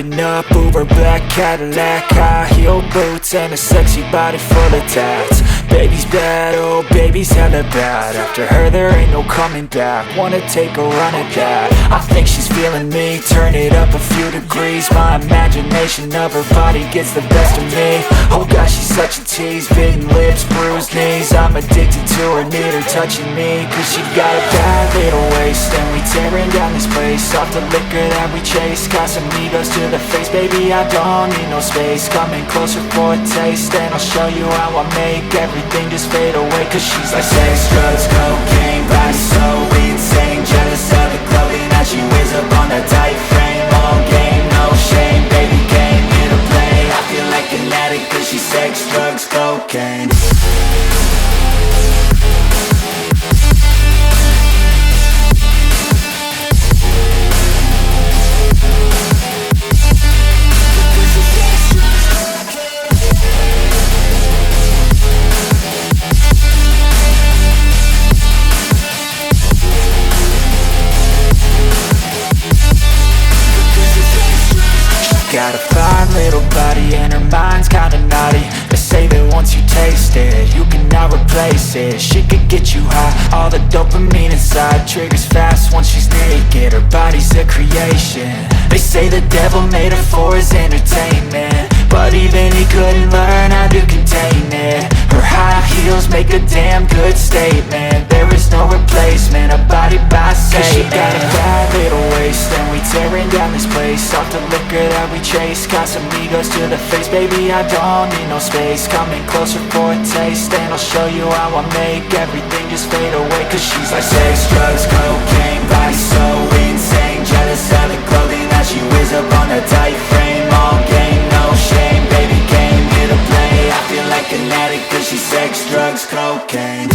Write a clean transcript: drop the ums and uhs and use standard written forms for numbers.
Pulling up, Uber black Cadillac, high heel boots and a sexy body full of tats. Baby's bad, oh baby's hella bad. After her there ain't no coming back. Wanna take a run at that. I think she's feeling me, turn it up a few degrees. My imagination of her body gets the best of me. Oh gosh, she's such a tease, bitten lips, bruised knees. I'm addicted to her, need her touching me. Cause she got a bad little waist, and we tearing down this place. Off the liquor that we chase, got some egos to the face. Baby, I don't need no space. Coming closer for a taste, and I'll show you how I make everything just fade away. Cause she's like sex, drugs, cocaine, body so insane. Jealous of the clothing that she wears up on that tight frame. All game, no shame, baby came here to play. I feel like an addict cause she's sex, drugs, cocaine. Got a fine little body and her mind's kinda naughty. They say that once you taste it, you cannot replace it. She could get you high, all the dopamine inside triggers fast once she's naked. Her body's a creation. They say the devil made her for his entertainment, but even he couldn't learn how to contain it. Her high heels make a damn good statement. There is no replacement, a body by Satan. Cause she got a bad little waist, and we tearing down this place. Off the liquor that we chase, got some egos to the face. Baby, I don't need no space. Coming closer for a taste, and I'll show you how I make everything just fade away. Cause she's like sex, drugs, cocaine, body so insane. Jealous of the clothing that she wears up on that tight frame. All game, no shame, baby came here to play. I feel like an addict cause she's sex, drugs, cocaine.